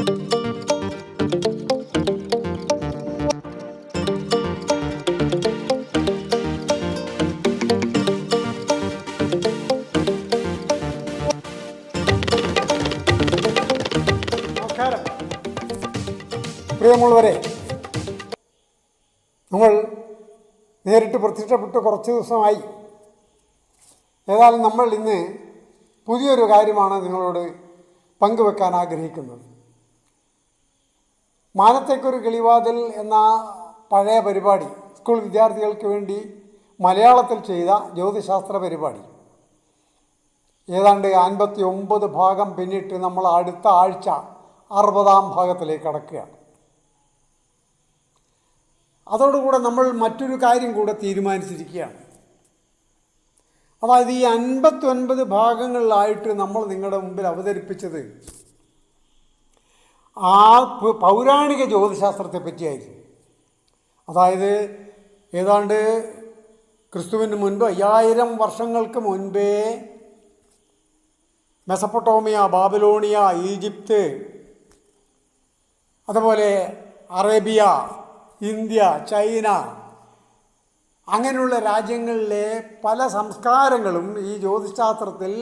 നമസ്കാരം പ്രിയമുള്ളവരെ, നമ്മൾ നേരിട്ട് പ്രത്യക്ഷപ്പെട്ട് കുറച്ച് ദിവസമായി. ഏതായാലും നമ്മൾ ഇന്ന് പുതിയൊരു കാര്യമാണ് നിങ്ങളോട് പങ്കുവെക്കാൻ ആഗ്രഹിക്കുന്നത്. മാനത്തേക്കൊരു കിളിവാതിൽ എന്ന പഴയ പരിപാടി, സ്കൂൾ വിദ്യാർത്ഥികൾക്ക് വേണ്ടി മലയാളത്തിൽ ചെയ്ത ജ്യോതിശാസ്ത്ര പരിപാടി ഏതാണ്ട് 59 ഭാഗം പിന്നിട്ട് നമ്മൾ അടുത്ത ആഴ്ച 60ാം ഭാഗത്തിലേക്ക് കടക്കുകയാണ്. അതോടുകൂടെ നമ്മൾ മറ്റൊരു കാര്യം കൂടെ തീരുമാനിച്ചിരിക്കുകയാണ്. അതായത് ഈ 59 ഭാഗങ്ങളിലായിട്ട് നമ്മൾ നിങ്ങളുടെ മുമ്പിൽ അവതരിപ്പിച്ചത് ആ പൗരാണിക ജ്യോതിശാസ്ത്രത്തെ പറ്റിയായിരുന്നു. അതായത് ഏതാണ്ട് ക്രിസ്തുവിന് മുൻപ് 5000 വർഷങ്ങൾക്ക് മുൻപേ മെസപ്പൊട്ടോമിയ, ബാബിലോണിയ, ഈജിപ്ത്, അതുപോലെ അറേബ്യ, ഇന്ത്യ, ചൈന, അങ്ങനെയുള്ള രാജ്യങ്ങളിലെ പല സംസ്കാരങ്ങളും ഈ ജ്യോതിശാസ്ത്രത്തിൽ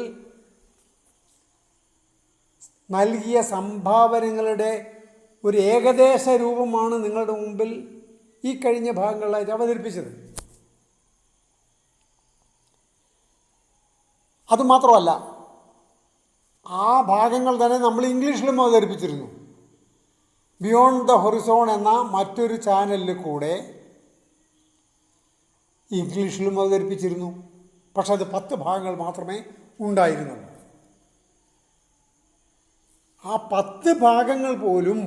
നൽകിയ സംഭാവനകളുടെ ഒരു ഏകദേശ രൂപമാണ് നിങ്ങളുടെ മുമ്പിൽ ഈ കഴിഞ്ഞ ഭാഗങ്ങളിലായിട്ട് അവതരിപ്പിച്ചത്. അതുമാത്രമല്ല, ആ ഭാഗങ്ങൾ തന്നെ നമ്മൾ ഇംഗ്ലീഷിലും അവതരിപ്പിച്ചിരുന്നു. ബിയോണ്ട് ദ ഹൊറിസോൺ എന്ന മറ്റൊരു ചാനലിൽ കൂടെ ഇംഗ്ലീഷിലും അവതരിപ്പിച്ചിരുന്നു. പക്ഷെ അത് 10 ഭാഗങ്ങൾ മാത്രമേ ഉണ്ടായിരുന്നുള്ളൂ. ആ 10 ഭാഗങ്ങൾ പോലും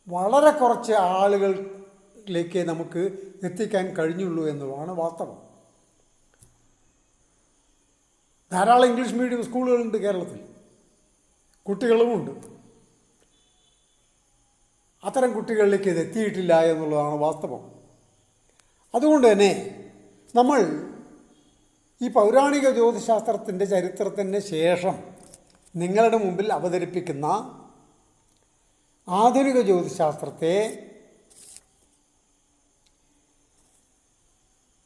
വളരെ കുറച്ച് ആളുകളിലേക്ക് നമുക്ക് എത്തിക്കാൻ കഴിഞ്ഞുള്ളൂ എന്നതാണ് വാസ്തവം. ധാരാളം ഇംഗ്ലീഷ് മീഡിയം സ്കൂളുകളുണ്ട് കേരളത്തിൽ, കുട്ടികളുമുണ്ട്. അത്തരം കുട്ടികളിലേക്ക് ഇത് എത്തിയിട്ടില്ല എന്നുള്ളതാണ് വാസ്തവം. അതുകൊണ്ട് തന്നെ നമ്മൾ ഈ പൗരാണിക ജ്യോതിശാസ്ത്രത്തിൻ്റെ ചരിത്രത്തിന് ശേഷം നിങ്ങളുടെ മുമ്പിൽ അവതരിപ്പിക്കുന്ന ആധുനിക ജ്യോതിശാസ്ത്രത്തെ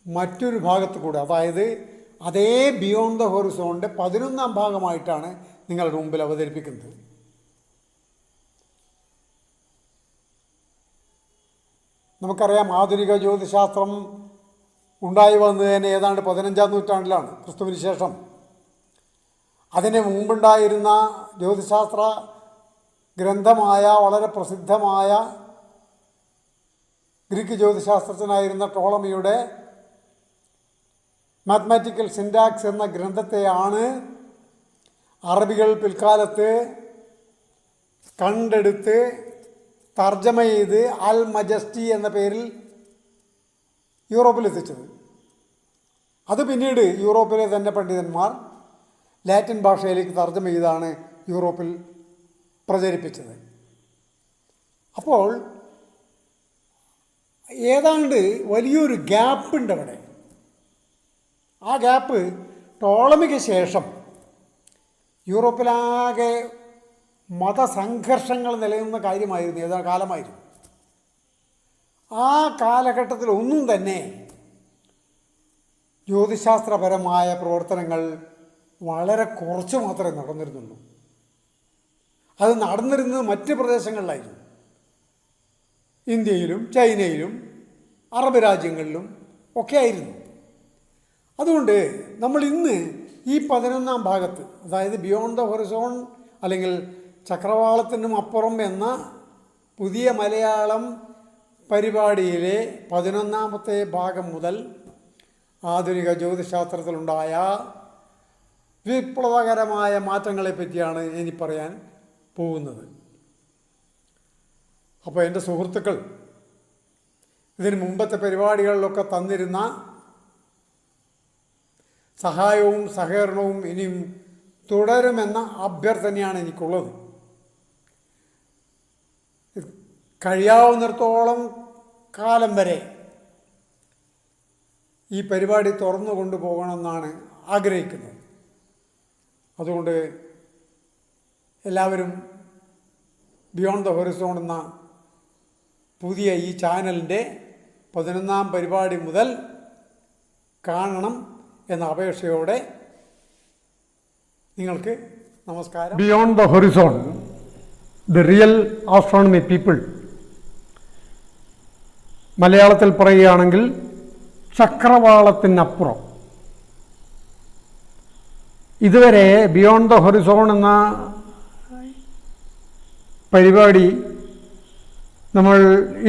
മറ്റൊരു ഭാഗത്ത് കൂടെ, അതായത് അതേ ബിയോണ്ട് ദ ഹൊറിസോണിൻ്റെ 11ാം ഭാഗമായിട്ടാണ് നിങ്ങളുടെ മുമ്പിൽ അവതരിപ്പിക്കുന്നത്. നമുക്കറിയാം, ആധുനിക ജ്യോതിശാസ്ത്രം ഉണ്ടായി വന്നത് തന്നെ ഏതാണ്ട് 15ാം നൂറ്റാണ്ടിലാണ് ക്രിസ്തുവിന് ശേഷം. അതിന് മുമ്പുണ്ടായിരുന്ന ജ്യോതിശാസ്ത്ര ഗ്രന്ഥമായ വളരെ പ്രസിദ്ധമായ ഗ്രീക്ക് ജ്യോതിശാസ്ത്രജ്ഞനായിരുന്ന ടോളമിയുടെ മാത്തമാറ്റിക്കൽ സിൻറ്റാക്സ് എന്ന ഗ്രന്ഥത്തെയാണ് അറബികൾ പിൽക്കാലത്ത് കണ്ടെടുത്ത് തർജ്ജമ ചെയ്ത് അൽ മജസ്റ്റി എന്ന പേരിൽ യൂറോപ്പിലെത്തിച്ചത്. അത് പിന്നീട് യൂറോപ്പിലെ തന്നെ പണ്ഡിതന്മാർ ലാറ്റിൻ ഭാഷയിലേക്ക് തർജ്ജമ ചെയ്താണ് യൂറോപ്പിൽ പ്രചരിപ്പിച്ചത്. അപ്പോൾ ഏതാണ്ട് വലിയൊരു ഗ്യാപ്പുണ്ട് അവിടെ. ആ ഗ്യാപ്പ് ടോളമിക്ക് ശേഷം യൂറോപ്പിലാകെ മതസംഘർഷങ്ങൾ നിലനിന്ന കാര്യമായിരുന്നു, ഏതാ കാലമായിരുന്നു. ആ കാലഘട്ടത്തിൽ ഒന്നും തന്നെ ജ്യോതിശാസ്ത്രപരമായ പ്രവർത്തനങ്ങൾ വളരെ കുറച്ച് മാത്രമേ നടന്നിരുന്നുള്ളൂ. അത് നടന്നിരുന്നത് മറ്റ് പ്രദേശങ്ങളിലായിരുന്നു. ഇന്ത്യയിലും ചൈനയിലും അറബ് രാജ്യങ്ങളിലും ഒക്കെ ആയിരുന്നു. അതുകൊണ്ട് നമ്മൾ ഇന്ന് ഈ 11ാം ഭാഗത്ത്, അതായത് ബിയോണ്ട് ദ ഹൊറിസോൺ അല്ലെങ്കിൽ ചക്രവാളത്തിനും അപ്പുറം എന്ന പുതിയ മലയാളം പരിപാടിയിലെ 11ാമത്തെ ഭാഗം മുതൽ ആധുനിക ജ്യോതിശാസ്ത്രത്തിലുണ്ടായ വിപ്ലവകരമായ മാറ്റങ്ങളെ പറ്റിയാണ് ഇനി പറയാൻ പോകുന്നത്. അപ്പോൾ എൻ്റെ സുഹൃത്തുക്കൾ ഇതിന് മുമ്പത്തെ പരിപാടികളിലൊക്കെ തന്നിരുന്ന സഹായവും സഹകരണവും ഇനിയും തുടരുമെന്ന അഭ്യർത്ഥനയാണ് എനിക്കുള്ളത്. കഴിയാവുന്നിടത്തോളം കാലം വരെ ഈ പരിപാടി തുറന്നു കൊണ്ടുപോകണമെന്നാണ് ആഗ്രഹിക്കുന്നത്. അതുകൊണ്ട് എല്ലാവരും ബിയോണ്ട് ദ ഹൊറിസോൺ എന്ന പുതിയ ഈ ചാനലിൻ്റെ 11ാം പരിപാടി മുതൽ കാണണം എന്ന അപേക്ഷയോടെ നിങ്ങൾക്ക് നമസ്കാരം. Beyond the Horizon, the real astronomy people. മലയാളത്തിൽ പറയുകയാണെങ്കിൽ ചക്രവാളത്തിനപ്പുറം. ഇതുവരെ ബിയോണ്ട് ദ ഹൊറിസോൺ എന്ന പരിപാടി നമ്മൾ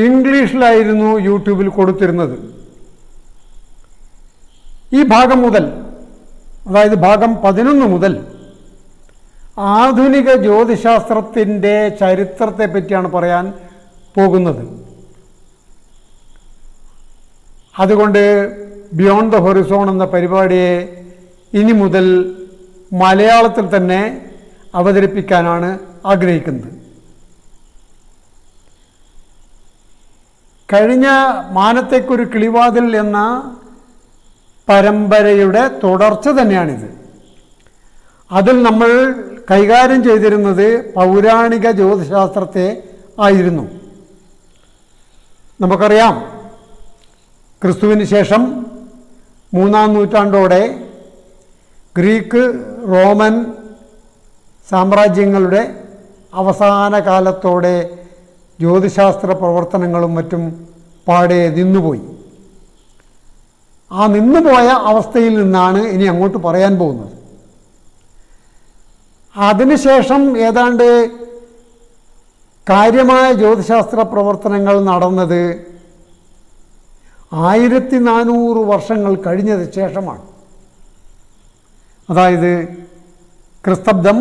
ഇംഗ്ലീഷിലായിരുന്നു യൂട്യൂബിൽ കൊടുത്തിരുന്നത്. ഈ ഭാഗം മുതൽ, അതായത് ഭാഗം 11 മുതൽ ആധുനിക ജ്യോതിശാസ്ത്രത്തിൻ്റെ ചരിത്രത്തെ പറ്റിയാണ് പറയാൻ പോകുന്നത്. അതുകൊണ്ട് ബിയോണ്ട് ദ ഹൊറിസോൺ എന്ന പരിപാടിയെ ഇനി മുതൽ മലയാളത്തിൽ തന്നെ അവതരിപ്പിക്കാനാണ് ആഗ്രഹിക്കുന്നത്. കഴിഞ്ഞ മാനത്തേക്കൊരു കിളിവാതിൽ എന്ന പരമ്പരയുടെ തുടർച്ച തന്നെയാണിത്. അതിൽ നമ്മൾ കൈകാര്യം ചെയ്തിരുന്നത് പൗരാണിക ജ്യോതിശാസ്ത്രത്തെ ആയിരുന്നു. നമുക്കറിയാം, ക്രിസ്തുവിന് ശേഷം 3-ാം നൂറ്റാണ്ടോടെ ഗ്രീക്ക്, റോമൻ സാമ്രാജ്യങ്ങളുടെ അവസാന കാലത്തോടെ ജ്യോതിശാസ്ത്ര പ്രവർത്തനങ്ങളും മറ്റും പാടെ നിന്നുപോയി. ആ നിന്നുപോയ അവസ്ഥയിൽ നിന്നാണ് ഇനി അങ്ങോട്ട് പറയാൻ പോകുന്നത്. അതിനുശേഷം ഏതാണ്ട് കാര്യമായ ജ്യോതിശാസ്ത്ര പ്രവർത്തനങ്ങൾ നടന്നത് 1400 വർഷങ്ങൾ കഴിഞ്ഞതിന് ശേഷമാണ്. അതായത് ക്രിസ്തബ്ദം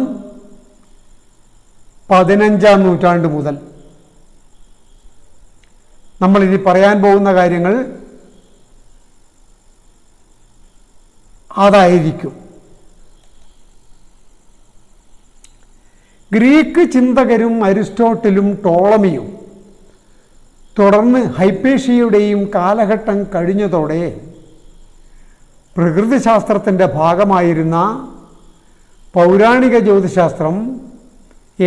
15-ാം നൂറ്റാണ്ട് മുതൽ. നമ്മളിനി പറയാൻ പോകുന്ന കാര്യങ്ങൾ അതായിരിക്കും. ഗ്രീക്ക് ചിന്തകരും അരിസ്റ്റോട്ടിലും ടോളമിയും തുടർന്ന് ഹൈപ്പേഷ്യയുടെയും കാലഘട്ടം കഴിഞ്ഞതോടെ പ്രകൃതിശാസ്ത്രത്തിൻ്റെ ഭാഗമായിരുന്ന പൗരാണിക ജ്യോതിശാസ്ത്രം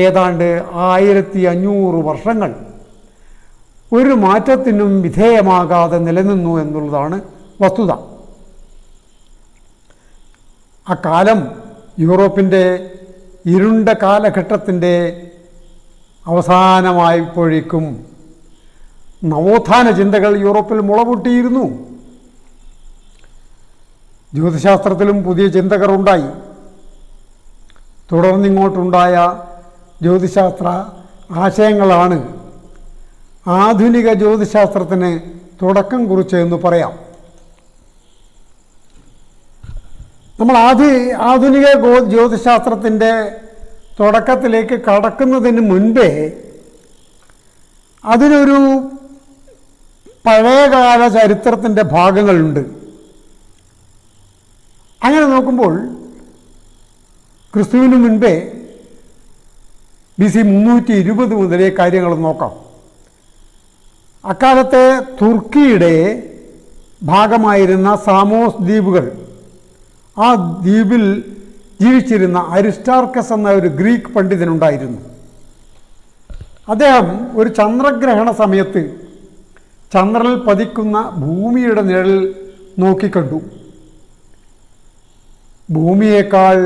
ഏതാണ്ട് 1500 വർഷങ്ങൾ ഒരു മാറ്റത്തിനും വിധേയമാകാതെ നിലനിന്നു എന്നുള്ളതാണ് വസ്തുത. അക്കാലം യൂറോപ്പിൻ്റെ ഇരുണ്ട കാലഘട്ടത്തിൻ്റെ അവസാനമായപ്പോഴേക്കും നവോത്ഥാന ചിന്തകൾ യൂറോപ്പിൽ മുളപൊട്ടിയിരുന്നു. ജ്യോതിശാസ്ത്രത്തിലും പുതിയ ചിന്തകർ ഉണ്ടായി. തുടർന്നിങ്ങോട്ടുണ്ടായ ജ്യോതിശാസ്ത്ര ആശയങ്ങളാണ് ആധുനിക ജ്യോതിശാസ്ത്രത്തിന് തുടക്കം കുറിച്ചതെന്ന് പറയാം. നമ്മൾ ആധുനിക ജ്യോതിശാസ്ത്രത്തിൻ്റെ തുടക്കത്തിലേക്ക് കടക്കുന്നതിന് മുൻപേ അതിനൊരു പഴയകാല ചരിത്രത്തിൻ്റെ ഭാഗങ്ങളുണ്ട്. അങ്ങനെ നോക്കുമ്പോൾ ക്രിസ്തുവിന് മുൻപേ BC 320 മുതലേ കാര്യങ്ങൾ നോക്കാം. അക്കാലത്തെ തുർക്കിയുടെ ഭാഗമായിരുന്ന സാമോസ് ദ്വീപുകൾ, ആ ദ്വീപിൽ ജീവിച്ചിരുന്ന അരിസ്റ്റാർക്കസ് എന്ന ഒരു ഗ്രീക്ക് പണ്ഡിതനുണ്ടായിരുന്നു. അദ്ദേഹം ഒരു ചന്ദ്രഗ്രഹണ സമയത്ത് ചന്ദ്രനിൽ പതിക്കുന്ന ഭൂമിയുടെ നിഴൽ നോക്കിക്കണ്ടു. ഭൂമിയേക്കാൾ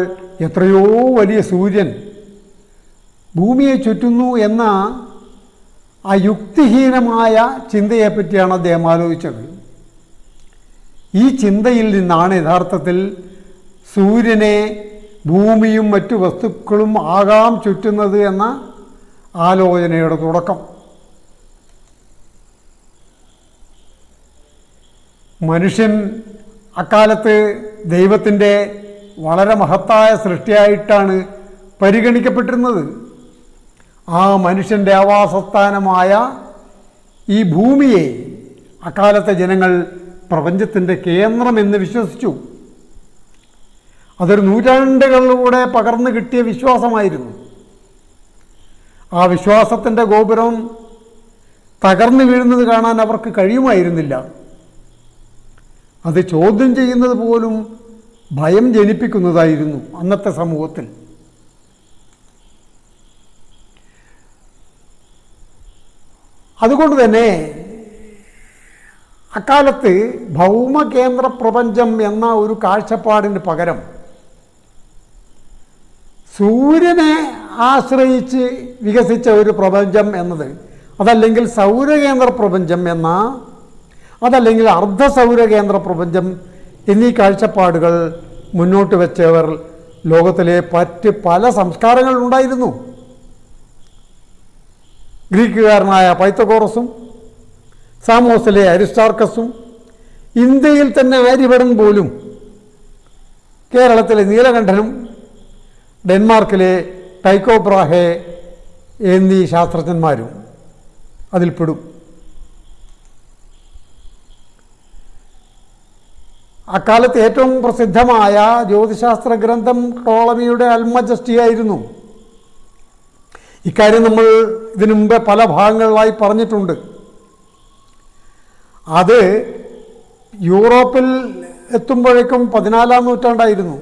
എത്രയോ വലിയ സൂര്യൻ ഭൂമിയെ ചുറ്റുന്നു എന്ന ആ യുക്തിഹീനമായ ചിന്തയെപ്പറ്റിയാണ് അദ്ദേഹം ആലോചിച്ചത്. ഈ ചിന്തയിൽ നിന്നാണ് യഥാർത്ഥത്തിൽ സൂര്യനെ ഭൂമിയും മറ്റു വസ്തുക്കളും ആകാം ചുറ്റുന്നത് എന്ന ആലോചനയുടെ തുടക്കം. മനുഷ്യൻ അക്കാലത്ത് ദൈവത്തിൻ്റെ വളരെ മഹത്തായ സൃഷ്ടിയായിട്ടാണ് പരിഗണിക്കപ്പെട്ടിരുന്നത്. ആ മനുഷ്യൻ്റെ ആവാസസ്ഥാനമായ ഈ ഭൂമിയെ അക്കാലത്തെ ജനങ്ങൾ പ്രപഞ്ചത്തിൻ്റെ കേന്ദ്രമെന്ന് വിശ്വസിച്ചു. അതൊരു നൂറ്റാണ്ടുകളിലൂടെ പകർന്നു കിട്ടിയ വിശ്വാസമായിരുന്നു. ആ വിശ്വാസത്തിൻ്റെ ഗോപുരം തകർന്നു വീഴുന്നത് കാണാൻ അവർക്ക് കഴിയുമായിരുന്നില്ല. അത് ചോദ്യം ചെയ്യുന്നത് പോലും ഭയം ജനിപ്പിക്കുന്നതായിരുന്നു അന്നത്തെ സമൂഹത്തിൽ. അതുകൊണ്ട് തന്നെ അക്കാലത്ത് ഭൗമകേന്ദ്ര പ്രപഞ്ചം എന്ന ഒരു കാഴ്ചപ്പാടിന് പകരം സൂര്യനെ ആശ്രയിച്ച് വികസിച്ച ഒരു പ്രപഞ്ചം എന്നത്, അതല്ലെങ്കിൽ സൗരകേന്ദ്ര പ്രപഞ്ചം എന്ന, അതല്ലെങ്കിൽ അർദ്ധ സൗരകേന്ദ്ര പ്രപഞ്ചം എന്നീ കാഴ്ചപ്പാടുകൾ മുന്നോട്ട് വെച്ചവർ ലോകത്തിലെ മറ്റ് പല സംസ്കാരങ്ങളുണ്ടായിരുന്നു. ഗ്രീക്കുകാരനായ പൈത്തഗോറസും സാമോസിലെ അരിസ്റ്റാർക്കസും, ഇന്ത്യയിൽ തന്നെ ആര്യഭടൻ പോലും, കേരളത്തിലെ നീലകണ്ഠനും, ഡെൻമാർക്കിലെ ടൈക്കോ ബ്രാഹെ എന്നീ ശാസ്ത്രജ്ഞന്മാരും അതിൽപ്പെടും. അക്കാലത്ത് ഏറ്റവും പ്രസിദ്ധമായ ജ്യോതിശാസ്ത്ര ഗ്രന്ഥം ടോളമിയുടെ അൽമജസ്റ്റി ആയിരുന്നു. ഇക്കാര്യം നമ്മൾ ഇതിനു മുമ്പ് പല ഭാഗങ്ങളിലായി പറഞ്ഞിട്ടുണ്ട്. അത് യൂറോപ്പിൽ എത്തുമ്പോഴേക്കും 14-ാം നൂറ്റാണ്ടായിരുന്നു.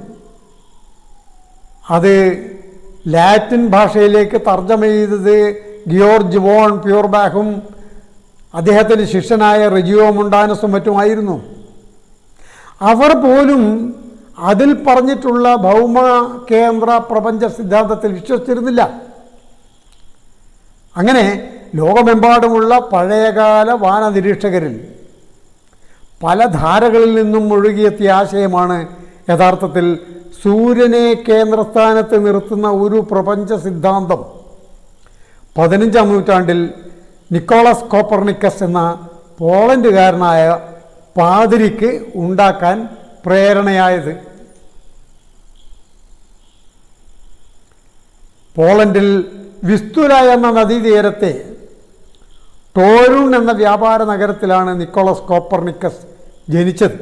അത് ലാറ്റിൻ ഭാഷയിലേക്ക് തർജ്ജമ ചെയ്തത് ഗിയോർജ് വോൺ പ്യൂർബാക്കും അദ്ദേഹത്തിൻ്റെ ശിഷ്യനായ റെജിയോ മുണ്ടാനസും മറ്റുമായിരുന്നു. അവർ പോലും അതിൽ പറഞ്ഞിട്ടുള്ള ഭൗമ കേന്ദ്ര പ്രപഞ്ച സിദ്ധാന്തത്തിൽ വിശ്വസിച്ചിരുന്നില്ല. അങ്ങനെ ലോകമെമ്പാടുമുള്ള പഴയകാല വാനനിരീക്ഷകരിൽ പല ധാരകളിൽ നിന്നും ഒഴുകിയെത്തിയ ആശയമാണ് യഥാർത്ഥത്തിൽ സൂര്യനെ കേന്ദ്രസ്ഥാനത്ത് നിർത്തുന്ന ഒരു പ്രപഞ്ച സിദ്ധാന്തം 15-ാം നൂറ്റാണ്ടിൽ നിക്കോളസ് കോപ്പർനിക്കസ് എന്ന പോളണ്ടുകാരനായ പാതിരിക്ക് ഉണ്ടാക്കാൻ പ്രേരണയായത്. പോളണ്ടിൽ വിസ്തുല എന്ന നദീതീരത്തെ ടോരുൺ എന്ന വ്യാപാര നഗരത്തിലാണ് നിക്കോളസ് കോപ്പർനിക്കസ് ജനിച്ചത്.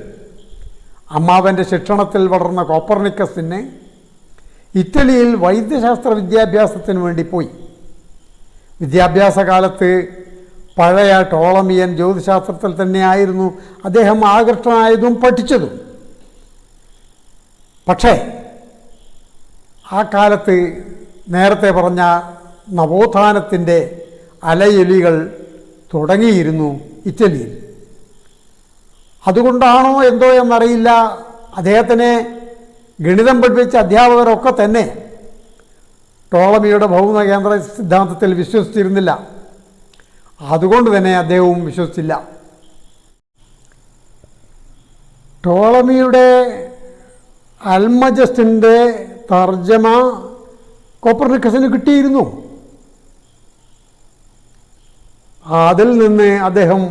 അമ്മാവൻ്റെ ശിക്ഷണത്തിൽ വളർന്ന കോപ്പർനിക്കസിന് ഇറ്റലിയിൽ വൈദ്യശാസ്ത്ര വിദ്യാഭ്യാസത്തിന് വേണ്ടി പോയി. വിദ്യാഭ്യാസ കാലത്ത് പഴയ ടോളമിയൻ ജ്യോതിശാസ്ത്രത്തിൽ തന്നെയായിരുന്നു അദ്ദേഹം ആകൃഷ്ടനായതും പഠിച്ചതും. പക്ഷേ ആ കാലത്ത് നേരത്തെ പറഞ്ഞ നവോത്ഥാനത്തിൻ്റെ അലയൊലികൾ തുടങ്ങിയിരുന്നു ഇറ്റലിയിൽ. അതുകൊണ്ടാണോ എന്തോ എന്നറിയില്ല, അദ്ദേഹത്തിനെ ഗണിതം പഠിപ്പിച്ച അധ്യാപകരൊക്കെ തന്നെ ടോളമിയുടെ ഭൗമകേന്ദ്ര സിദ്ധാന്തത്തിൽ വിശ്വസിച്ചിരുന്നില്ല. അതുകൊണ്ട് തന്നെ അദ്ദേഹവും വിശ്വസിച്ചില്ല. ടോളമിയുടെ അൽമജസ്റ്റിൻ്റെ തർജ്ജമ കോപ്പർനിക്കസിന് കിട്ടിയിരുന്നു. അതിൽ നിന്ന് അദ്ദേഹം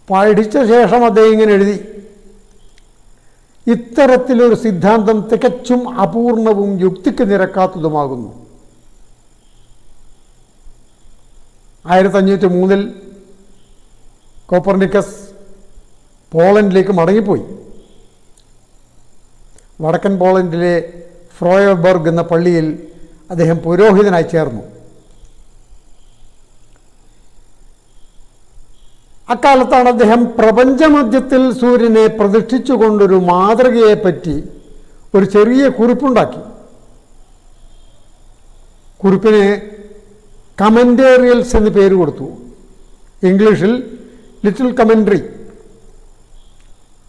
പഠിച്ച ശേഷം അദ്ദേഹം ഇങ്ങനെ എഴുതി: ഇത്തരത്തിലൊരു സിദ്ധാന്തം തികച്ചും അപൂർണവും യുക്തിക്ക് നിരക്കാത്തതുമാകുന്നു. 1503 കോപ്പർനിക്കസ് പോളണ്ടിലേക്ക് മടങ്ങിപ്പോയി. വടക്കൻ പോളണ്ടിലെ ഫ്രോയബർഗ് എന്ന പള്ളിയിൽ അദ്ദേഹം പുരോഹിതനായി ചേർന്നു. അക്കാലത്താണ് അദ്ദേഹം പ്രപഞ്ചമധ്യത്തിൽ സൂര്യനെ പ്രതിഷ്ഠിച്ചുകൊണ്ടൊരു മാതൃകയെപ്പറ്റി ഒരു ചെറിയ കുറിപ്പുണ്ടാക്കി. കുറിപ്പിന് കമൻറ്റേറിയൽസ് എന്ന് പേര് കൊടുത്തു. ഇംഗ്ലീഷിൽ ലിറ്റിൽ കമൻട്രി.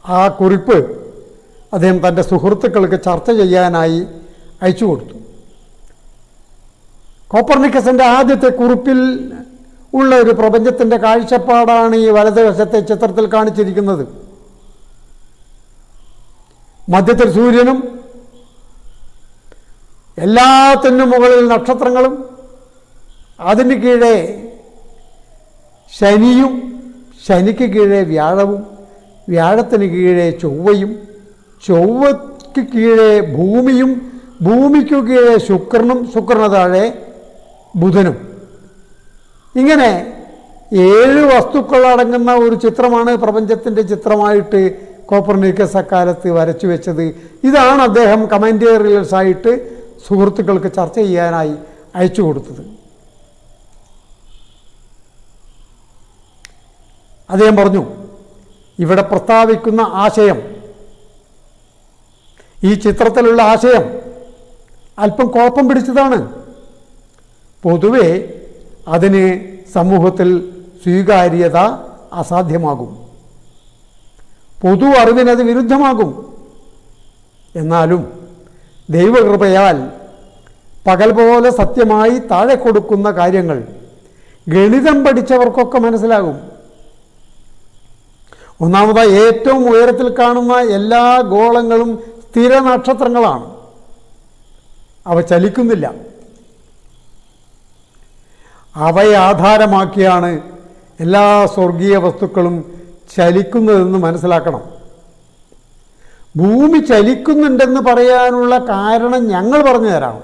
ആ കുറിപ്പ് അദ്ദേഹം തൻ്റെ സുഹൃത്തുക്കൾക്ക് ചർച്ച ചെയ്യാനായി അയച്ചു കൊടുത്തു. കോപ്പർനിക്കസിൻ്റെ ആദ്യത്തെ കുറിപ്പിൽ ഉള്ള ഒരു പ്രപഞ്ചത്തിൻ്റെ കാഴ്ചപ്പാടാണ് ഈ വലതുവശത്തെ ചിത്രത്തിൽ കാണിച്ചിരിക്കുന്നത്. മധ്യത്തിൽ സൂര്യനും എല്ലാത്തിനും മുകളിൽ നക്ഷത്രങ്ങളും, അതിന് കീഴെ ശനിയും, ശനിക്ക് കീഴെ വ്യാഴവും, വ്യാഴത്തിന് കീഴെ ചൊവ്വയും, ചൊവ്വയ്ക്ക് കീഴെ ഭൂമിയും, ഭൂമിക്ക് കീഴെ ശുക്രനും, ശുക്രന് താഴെ ബുധനും. ഇങ്ങനെ 7 വസ്തുക്കളടങ്ങുന്ന ഒരു ചിത്രമാണ് പ്രപഞ്ചത്തിൻ്റെ ചിത്രമായിട്ട് കോപ്പർനിക്കസ് അക്കാലത്ത് വരച്ചു വെച്ചത്. ഇതാണ് അദ്ദേഹം കമൻറ്റേറിയൽസായിട്ട് സുഹൃത്തുക്കൾക്ക് ചർച്ച ചെയ്യാനായി അയച്ചു കൊടുത്തത്. അദ്ദേഹം പറഞ്ഞു, ഇവിടെ പ്രസ്താവിക്കുന്ന ആശയം, ഈ ചിത്രത്തിലുള്ള ആശയം അല്പം കുഴപ്പം പിടിച്ചതാണ്. പൊതുവെ അതിന് സമൂഹത്തിൽ സ്വീകാര്യത അസാധ്യമാകും. പൊതു അറിവിനത് വിരുദ്ധമാകും. എന്നാലും ദൈവകൃപയാൽ പകൽ പോലെ സത്യമായി താഴെ കൊടുക്കുന്ന കാര്യങ്ങൾ ഗണിതം പഠിച്ചവർക്കൊക്കെ മനസ്സിലാകും. ഒന്നാമതായി, ഏറ്റവും ഉയരത്തിൽ കാണുന്ന എല്ലാ ഗോളങ്ങളും സ്ഥിര നക്ഷത്രങ്ങളാണ്. അവ ചലിക്കുന്നില്ല. അവയെ ആധാരമാക്കിയാണ് എല്ലാ സ്വർഗീയ വസ്തുക്കളും ചലിക്കുന്നതെന്ന് മനസ്സിലാക്കണം. ഭൂമി ചലിക്കുന്നുണ്ടെന്ന് പറയാനുള്ള കാരണം ഞങ്ങൾ പറഞ്ഞു തരാം.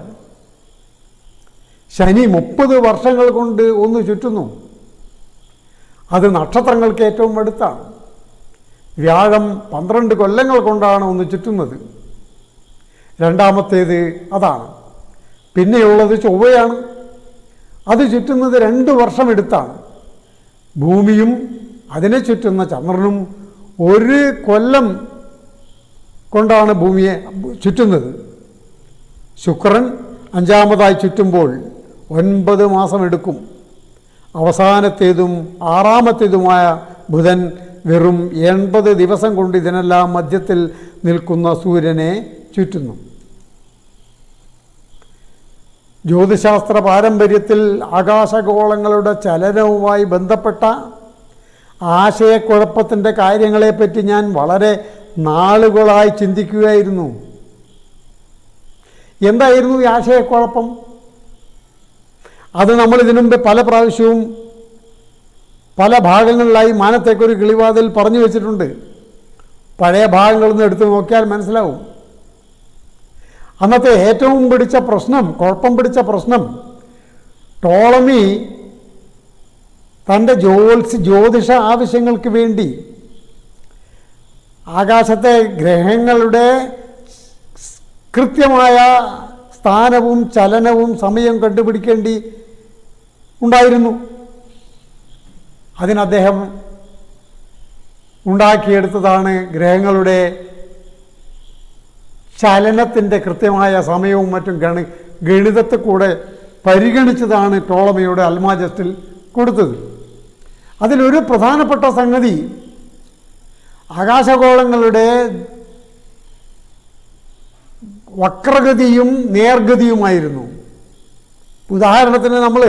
ശനി 30 വർഷങ്ങൾ കൊണ്ട് ഒന്ന് ചുറ്റുന്നു. അത് നക്ഷത്രങ്ങൾക്ക് ഏറ്റവും അടുത്താണ്. വ്യാഴം 12 കൊല്ലങ്ങൾ കൊണ്ടാണ് ഒന്ന് ചുറ്റുന്നത്. രണ്ടാമത്തേത് അതാണ്. പിന്നെയുള്ളത് ചൊവ്വയാണ്. അത് ചുറ്റുന്നത് 2 വർഷം എടുത്താണ്. ഭൂമിയും അതിനെ ചുറ്റുന്ന ചന്ദ്രനും 1 കൊല്ലം കൊണ്ടാണ് ഭൂമിയെ ചുറ്റുന്നത്. ശുക്രൻ 5ാമതായി ചുറ്റുമ്പോൾ 9 മാസം എടുക്കും. അവസാനത്തേതും 6ാമത്തേതുമായ ബുധൻ വെറും 80 ദിവസം കൊണ്ട് ഇതിനെല്ലാം മധ്യത്തിൽ നിൽക്കുന്ന സൂര്യനെ ചുറ്റുന്നു. ജ്യോതിശാസ്ത്ര പാരമ്പര്യത്തിൽ ആകാശഗോളങ്ങളുടെ ചലനവുമായി ബന്ധപ്പെട്ട ആശയക്കുഴപ്പത്തിൻ്റെ കാര്യങ്ങളെപ്പറ്റി ഞാൻ വളരെ നാളുകളായി ചിന്തിക്കുകയായിരുന്നു. എന്തായിരുന്നു ഈ ആശയക്കുഴപ്പം? അത് നമ്മൾ ഇതിനു മുമ്പ് പല പ്രാവശ്യവും പല ഭാഗങ്ങളിലായി മാനത്തേക്കൊരു കിളിവാതിൽ പറഞ്ഞു വെച്ചിട്ടുണ്ട്. പഴയ ഭാഗങ്ങളൊന്നും എടുത്തു നോക്കിയാൽ മനസ്സിലാവും. അന്നത്തെ ഏറ്റവും കുഴപ്പം പിടിച്ച പ്രശ്നം ടോളമി തൻ്റെ ജ്യോതിഷ ആവശ്യങ്ങൾക്ക് വേണ്ടി ആകാശത്തെ ഗ്രഹങ്ങളുടെ കൃത്യമായ സ്ഥാനവും ചലനവും സമയവും കണ്ടുപിടിക്കേണ്ടി ഉണ്ടായിരുന്നു. അതിന് അദ്ദേഹം ഉണ്ടാക്കിയെടുത്തതാണ് ഗ്രഹങ്ങളുടെ ചലനത്തിൻ്റെ കൃത്യമായ സമയവും മറ്റും ഗണിതത്തെ കൂടെ പരിഗണിച്ചതാണ് ടോളമിയുടെ അൽമാജസ്റ്റിൽ കൊടുത്തത്. അതിലൊരു പ്രധാനപ്പെട്ട സംഗതി ആകാശഗോളങ്ങളുടെ വക്രഗതിയും നേർഗതിയുമായിരുന്നു. ഉദാഹരണത്തിന് നമ്മൾ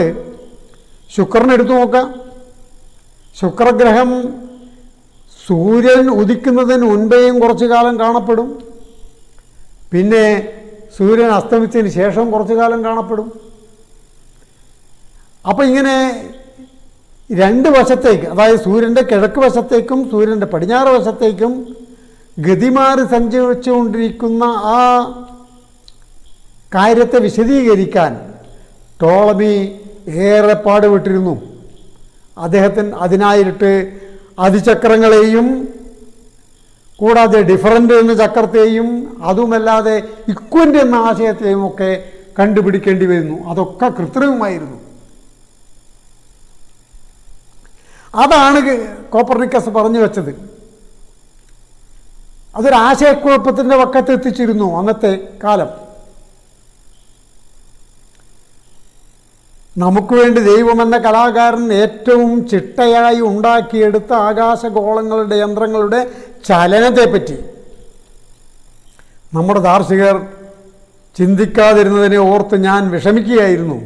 ശുക്രൻ എടുത്തു നോക്കാം. ശുക്രഗ്രഹം സൂര്യൻ ഉദിക്കുന്നതിന് മുൻപേയും കുറച്ചു കാലം കാണപ്പെടും. പിന്നെ സൂര്യൻ അസ്തമിച്ചതിന് ശേഷം കുറച്ചു കാലം കാണപ്പെടും. അപ്പോൾ ഇങ്ങനെ 2 വശത്തേക്ക്, അതായത് സൂര്യൻ്റെ കിഴക്ക് വശത്തേക്കും സൂര്യൻ്റെ പടിഞ്ഞാറ് വശത്തേക്കും ഗതിമാറി സഞ്ചരിച്ചുകൊണ്ടിരിക്കുന്ന ആ കാര്യത്തെ വിശദീകരിക്കാൻ ടോളമി ഏറെ പാടുപെട്ടിരുന്നു. അദ്ദേഹത്തിന് അതിനായിട്ട് അതിചക്രങ്ങളെയും കൂടാതെ ഡിഫറൻ്റ് എന്ന ചക്രത്തെയും അതുമല്ലാതെ ഇക്വൻ്റ് എന്ന ആശയത്തെയും ഒക്കെ കണ്ടുപിടിക്കേണ്ടി വരുന്നു. അതൊക്കെ കൃത്രിമമായിരുന്നു. അതാണ് കോപ്പർനിക്കസ് പറഞ്ഞു വെച്ചത്. അതൊരാശയക്കുഴപ്പത്തിൻ്റെ വക്കത്തെത്തിച്ചിരുന്നു അന്നത്തെ കാലം. നമുക്ക് വേണ്ടി ദൈവമെന്ന കലാകാരൻ ഏറ്റവും ചിട്ടയായി ഉണ്ടാക്കിയെടുത്ത ആകാശഗോളങ്ങളുടെ യന്ത്രങ്ങളുടെ ചലനത്തെപ്പറ്റി നമ്മുടെ ദാർശനികർ ചിന്തിക്കാതിരുന്നതിനെ ഓർത്ത് ഞാൻ വിഷമിക്കുകയായിരുന്നു.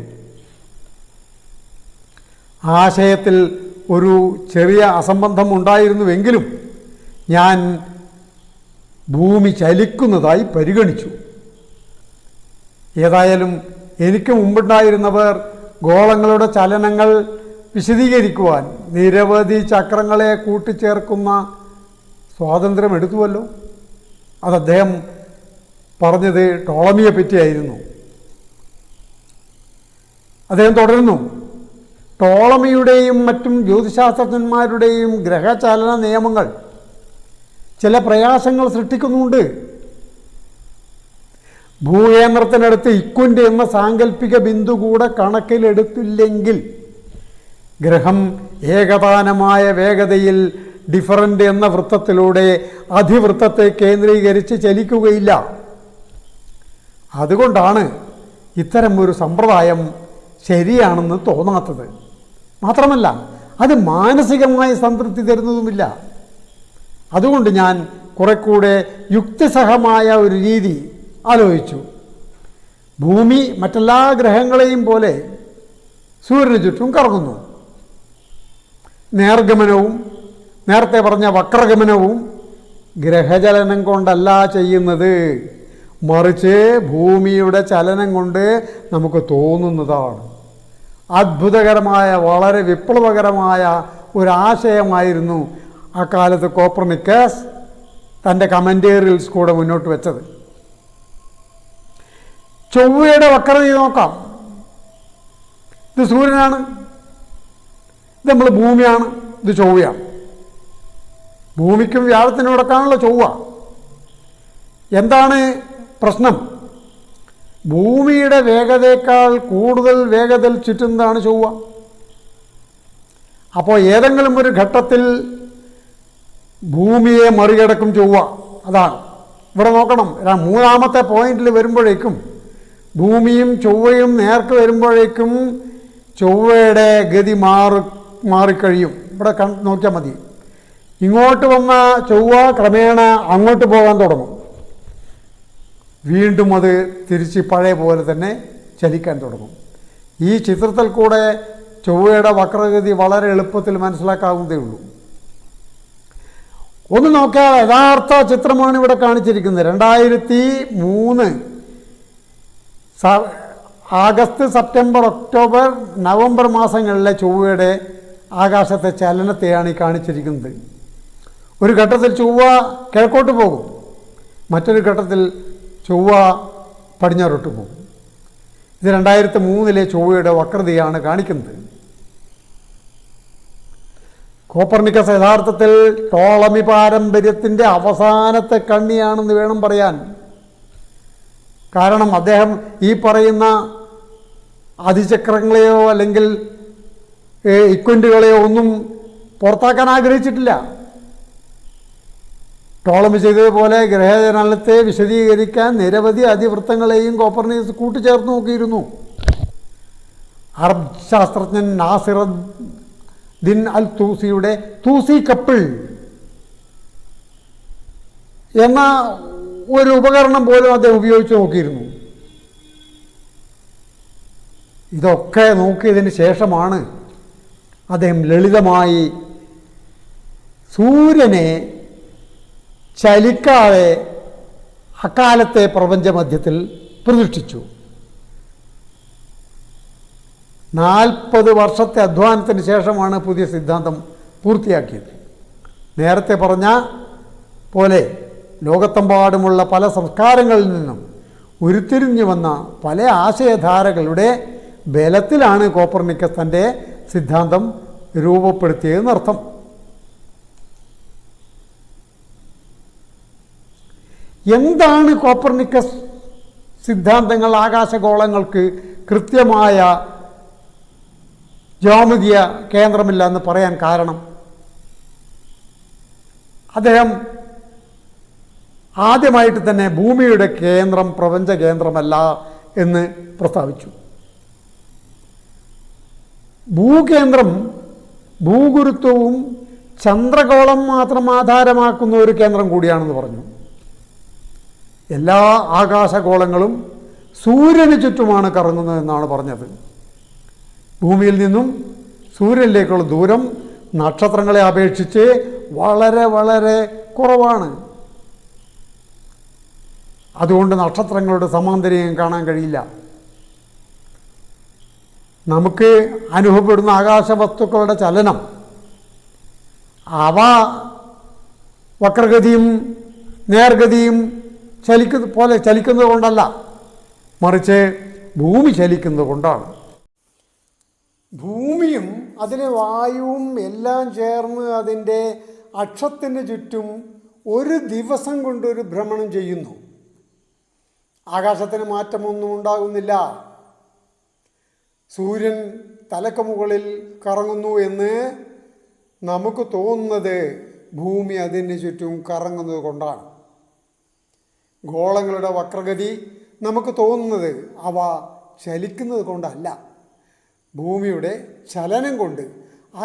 ആശയത്തിൽ ഒരു ചെറിയ അസംബന്ധം ഉണ്ടായിരുന്നുവെങ്കിലും ഞാൻ ഭൂമി ചലിക്കുന്നതായി പരിഗണിച്ചു. ഏതായാലും എനിക്ക് മുമ്പുണ്ടായിരുന്നവർ ഗോളങ്ങളുടെ ചലനങ്ങൾ വിശദീകരിക്കുവാൻ നിരവധി ചക്രങ്ങളെ കൂട്ടിച്ചേർക്കുന്ന സ്വാതന്ത്ര്യം എടുത്തുവല്ലോ. അത് അദ്ദേഹം പറഞ്ഞത് ടോളമിയെ പറ്റിയായിരുന്നു. അദ്ദേഹം തുടരുന്നു, ടോളമിയുടെയും മറ്റും ജ്യോതിശാസ്ത്രജ്ഞന്മാരുടെയും ഗ്രഹചലന നിയമങ്ങൾ ചില പ്രയാസങ്ങൾ സൃഷ്ടിക്കുന്നുണ്ട്. ഭൂകേന്ദ്രത്തിനടുത്ത് ഇക്വൻ്റ് എന്ന സാങ്കല്പിക ബിന്ദു കൂടെ കണക്കിലെടുത്തില്ലെങ്കിൽ ഗ്രഹം ഏകതാനമായ വേഗതയിൽ ഡിഫറൻ്റ് എന്ന വൃത്തത്തിലൂടെ അതിവൃത്തത്തെ കേന്ദ്രീകരിച്ച് ചലിക്കുകയില്ല. അതുകൊണ്ടാണ് ഇത്തരം ഒരു സമ്പ്രദായം ശരിയാണെന്ന് തോന്നാത്തത്. മാത്രമല്ല അത് മാനസികമായ സംതൃപ്തി തരുന്നതുമില്ല. അതുകൊണ്ട് ഞാൻ കുറെ കൂടെ യുക്തിസഹമായ ഒരു രീതി ആലോചിച്ചു. ഭൂമി മറ്റെല്ലാ ഗ്രഹങ്ങളെയും പോലെ സൂര്യന് ചുറ്റും കറങ്ങുന്നു. നേർഗമനവും നേരത്തെ പറഞ്ഞ വക്രഗമനവും ഗ്രഹചലനം കൊണ്ടല്ല ചെയ്യുന്നത്, മറിച്ച് ഭൂമിയുടെ ചലനം കൊണ്ട് നമുക്ക് തോന്നുന്നതാണ്. അത്ഭുതകരമായ, വളരെ വിപ്ലവകരമായ ഒരാശയമായിരുന്നു അക്കാലത്ത് കോപ്പർനിക്കസ് തൻ്റെ കമൻറ്റേറിയൽസ് കൂടെ മുന്നോട്ട് വെച്ചത്. ചൊവ്വയുടെ വക്രത നോക്കാം. ഇത് സൂര്യനാണ്, ഇത് നമ്മൾ ഭൂമിയാണ്, ഇത് ചൊവ്വയാണ്. ഭൂമിക്കും വ്യാഴത്തിനും ഇടക്കാണല്ലോ ചൊവ്വ. എന്താണ് പ്രശ്നം? ഭൂമിയുടെ വേഗതയേക്കാൾ കൂടുതൽ വേഗതയിൽ ചുറ്റുന്നതാണ് ചൊവ്വ. അപ്പോൾ ഏതെങ്കിലും ഒരു ഘട്ടത്തിൽ ഭൂമിയെ മറികടക്കും ചൊവ്വ. അതാണ് ഇവിടെ നോക്കണം. മൂന്നാമത്തെ പോയിന്റിൽ വരുമ്പോഴേക്കും ഭൂമിയും ചൊവ്വയും നേർക്ക് വരുമ്പോഴേക്കും ചൊവ്വയുടെ ഗതി മാറിക്കഴിയും. ഇവിടെ നോക്കിയാൽ മതി. ഇങ്ങോട്ട് വന്ന ചൊവ്വ ക്രമേണ അങ്ങോട്ട് പോകാൻ തുടങ്ങും. വീണ്ടും അത് തിരിച്ച് പഴയ പോലെ തന്നെ ചലിക്കാൻ തുടങ്ങും. ഈ ചിത്രത്തിൽ കൂടെ ചൊവ്വയുടെ വക്രഗതി വളരെ എളുപ്പത്തിൽ മനസ്സിലാക്കാവുന്നതേ ഉള്ളൂ. ഒന്ന് നോക്കിയാൽ യഥാർത്ഥ ചിത്രമാണ് ഇവിടെ കാണിച്ചിരിക്കുന്നത്. 2003 ആഗസ്റ്റ്, സെപ്റ്റംബർ, ഒക്ടോബർ, നവംബർ മാസങ്ങളിലെ ചൊവ്വയുടെ ആകാശത്തെ ചലനത്തെയാണ് ഈ കാണിച്ചിരിക്കുന്നത്. ഒരു ഘട്ടത്തിൽ ചൊവ്വ കിഴക്കോട്ട് പോകും, മറ്റൊരു ഘട്ടത്തിൽ ചൊവ്വ പടിഞ്ഞാറോട്ട് പോകും. ഇത് 2003 ചൊവ്വയുടെ വക്രതയാണ് കാണിക്കുന്നത്. കോപ്പർനിക്കസ് യഥാർത്ഥത്തിൽ ടോളമി പാരമ്പര്യത്തിൻ്റെ അവസാനത്തെ കണ്ണിയാണെന്ന് വേണം പറയാൻ. കാരണം അദ്ദേഹം ഈ പറയുന്ന അതിചക്രങ്ങളെയോ അല്ലെങ്കിൽ ഇക്വൻ്റുകളെയോ ഒന്നും പുറത്താക്കാൻ ആഗ്രഹിച്ചിട്ടില്ല. ടോളമി ചെയ്തതുപോലെ ഗ്രഹചലനത്തെ വിശദീകരിക്കാൻ നിരവധി അതിവൃത്തങ്ങളെയും കോപ്പർനിക്കസ് കൂട്ടിച്ചേർത്ത് നോക്കിയിരുന്നു. അറബ് ശാസ്ത്രജ്ഞൻ നാസിറുദ്ദീൻ അൽ തൂസിയുടെ തൂസി കപ്പിൾ എന്ന ഒരു ഉപകരണം പോലും അദ്ദേഹം ഉപയോഗിച്ച് നോക്കിയിരുന്നു. ഇതൊക്കെ നോക്കിയതിന് ശേഷമാണ് അദ്ദേഹം ലളിതമായി സൂര്യനെ ചലിക്കാതെ അക്കാലത്തെ പ്രപഞ്ചമധ്യത്തിൽ പ്രതിഷ്ഠിച്ചു. 40 വർഷത്തെ അധ്വാനത്തിന് ശേഷമാണ് പുതിയ സിദ്ധാന്തം പൂർത്തിയാക്കിയത്. നേരത്തെ പറഞ്ഞ പോലെ ലോകത്തെമ്പാടുമുള്ള പല സംസ്കാരങ്ങളിൽ നിന്നും ഉരുത്തിരിഞ്ഞു വന്ന പല ആശയധാരകളുടെ ബലത്തിലാണ് കോപ്പർനിക്കസ് തൻ്റെ സിദ്ധാന്തം രൂപപ്പെടുത്തിയതെന്നർത്ഥം. എന്താണ് കോപ്പർനിക്കസ് സിദ്ധാന്തങ്ങൾ ആകാശഗോളങ്ങൾക്ക് കൃത്യമായ ജ്യാമിതീയ കേന്ദ്രമില്ല എന്ന് പറയാൻ കാരണം? അദ്ദേഹം ആദ്യമായിട്ട് തന്നെ ഭൂമിയുടെ കേന്ദ്രം പ്രപഞ്ച കേന്ദ്രമല്ല എന്ന് പ്രസ്താവിച്ചു. ഭൂകേന്ദ്രം ഭൂഗുരുത്വവും ചന്ദ്രഗോളം മാത്രം ആധാരമാക്കുന്ന ഒരു കേന്ദ്രം കൂടിയാണെന്ന് പറഞ്ഞു. എല്ലാ ആകാശഗോളങ്ങളും സൂര്യന് ചുറ്റുമാണ് കറങ്ങുന്നതെന്നാണ് പറഞ്ഞത്. ഭൂമിയിൽ നിന്നും സൂര്യനിലേക്കുള്ള ദൂരം നക്ഷത്രങ്ങളെ അപേക്ഷിച്ച് വളരെ വളരെ കുറവാണ്. അതുകൊണ്ട് നക്ഷത്രങ്ങളുടെ സമാന്തരം കാണാൻ കഴിയില്ല. നമുക്ക് അനുഭവപ്പെടുന്ന ആകാശവസ്തുക്കളുടെ ചലനം അവ വക്രഗതിയും നേർഗതിയും ചലിക്കുന്നത് കൊണ്ടല്ല, മറിച്ച് ഭൂമി ചലിക്കുന്നത് കൊണ്ടാണ്. ഭൂമിയും അതിലെ വായുവും എല്ലാം ചേർന്ന് അതിൻ്റെ അക്ഷത്തിന് ചുറ്റും ഒരു ദിവസം കൊണ്ടൊരു ഭ്രമണം ചെയ്യുന്നു. ആകാശത്തിന് മാറ്റമൊന്നും ഉണ്ടാകുന്നില്ല. സൂര്യൻ തലക്ക് മുകളിൽ കറങ്ങുന്നു എന്ന് നമുക്ക് തോന്നുന്നത് ഭൂമി അതിന് ചുറ്റും കറങ്ങുന്നത് കൊണ്ടാണ്. ഗോളങ്ങളുടെ വക്രഗതി നമുക്ക് തോന്നുന്നത് അവ ചലിക്കുന്നത് കൊണ്ടല്ല, ഭൂമിയുടെ ചലനം കൊണ്ട്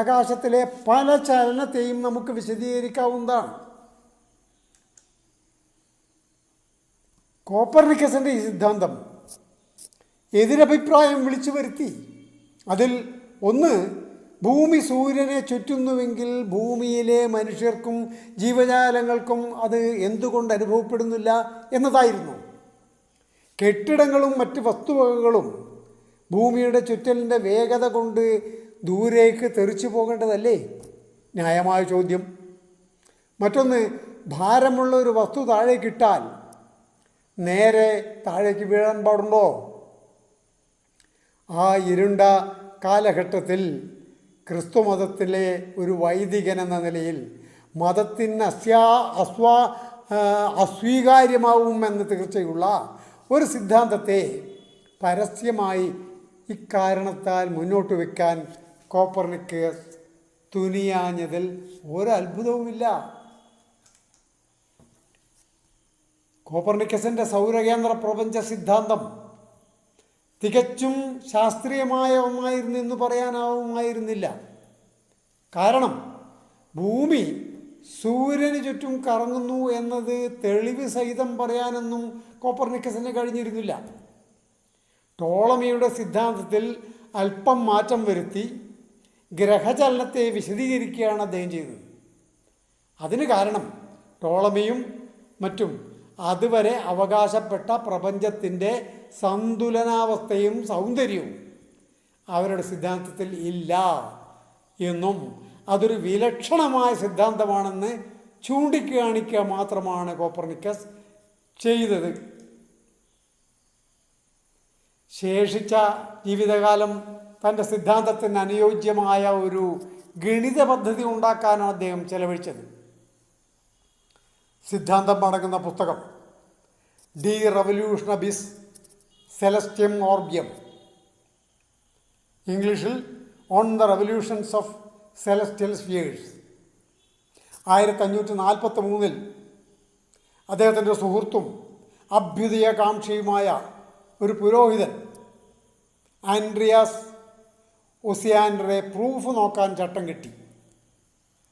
ആകാശത്തിലെ പല ചലനത്തെയും നമുക്ക് വിശദീകരിക്കാവുന്നതാണ്. കോപ്പർനിക്കസിൻ്റെ ഈ സിദ്ധാന്തം എതിരഭിപ്രായം വിളിച്ചു വരുത്തി. അതിൽ ഒന്ന്, ഭൂമി സൂര്യനെ ചുറ്റുന്നുവെങ്കിൽ ഭൂമിയിലെ മനുഷ്യർക്കും ജീവജാലങ്ങൾക്കും അത് എന്തുകൊണ്ട് അനുഭവപ്പെടുന്നില്ല എന്നതായിരുന്നു. കെട്ടിടങ്ങളും മറ്റ് വസ്തുവകകളും ഭൂമിയുടെ ചുറ്റലിൻ്റെ വേഗത കൊണ്ട് ദൂരേക്ക് തെറിച്ചു പോകേണ്ടതല്ലേ? ന്യായമായ ചോദ്യം. മറ്റൊന്ന്, ഭാരമുള്ള ഒരു വസ്തു താഴേക്കിട്ടാൽ നേരെ താഴേക്ക് വീഴാൻ പാടുണ്ടോ? ആ ഇരുണ്ട കാലഘട്ടത്തിൽ ക്രിസ്തുമതത്തിലെ ഒരു വൈദികൻ എന്ന നിലയിൽ മതത്തിന് അസ്വീകാര്യമാവുമെന്ന് തീർച്ചയുള്ള ഒരു സിദ്ധാന്തത്തെ പരസ്യമായി ഇക്കാരണത്താൽ മുന്നോട്ട് വയ്ക്കാൻ കോപ്പർനിക്കസ് തുനിയാഞ്ഞതിൽ ഒരത്ഭുതവുമില്ല. കോപ്പർനിക്കസിൻ്റെ സൗരകേന്ദ്ര പ്രപഞ്ച സിദ്ധാന്തം തികച്ചും ശാസ്ത്രീയമായ ഒന്നായിരുന്നു എന്ന് പറയാനാവുമായിരുന്നില്ല. കാരണം ഭൂമി സൂര്യന് ചുറ്റും കറങ്ങുന്നു എന്നത് തെളിവ് സഹിതം പറയാനൊന്നും കോപ്പർനിക്കസിന് കഴിഞ്ഞിരുന്നില്ല. ടോളമിയുടെ സിദ്ധാന്തത്തിൽ അല്പം മാറ്റം വരുത്തി ഗ്രഹചലനത്തെ വിശദീകരിക്കുകയാണ് അദ്ദേഹം ചെയ്തത്. അതിന് കാരണം ടോളമിയും മറ്റും അതുവരെ അവകാശപ്പെട്ട പ്രപഞ്ചത്തിൻ്റെ സന്തുലനാവസ്ഥയും സൗന്ദര്യവും അവരുടെ സിദ്ധാന്തത്തിൽ ഇല്ല എന്നും അതൊരു വിലക്ഷണമായ സിദ്ധാന്തമാണെന്ന് ചൂണ്ടിക്കാണിക്കുക മാത്രമാണ് കോപ്പർനിക്കസ് ചെയ്തത്. ശേഷിച്ച ജീവിതകാലം തൻ്റെ സിദ്ധാന്തത്തിന് അനുയോജ്യമായ ഒരു ഗണിത പദ്ധതി ഉണ്ടാക്കാനാണ് അദ്ദേഹം ചെലവഴിച്ചത്. സിദ്ധാന്തം അടങ്ങുന്ന പുസ്തകം ഡി റവല്യൂഷണബിസ് സെലസ്റ്റിയം ഓർബിയം, ഇംഗ്ലീഷിൽ on the revolutions of celestial spheres, 1543 അദ്ദേഹത്തിൻ്റെ സുഹൃത്തും അഭ്യുദയകാംക്ഷിയുമായ ഒരു പുരോഹിതൻ ആൻഡ്രിയാസ് ഒസിയാൻഡറെ പ്രൂഫ് നോക്കാൻ ചട്ടം കെട്ടി.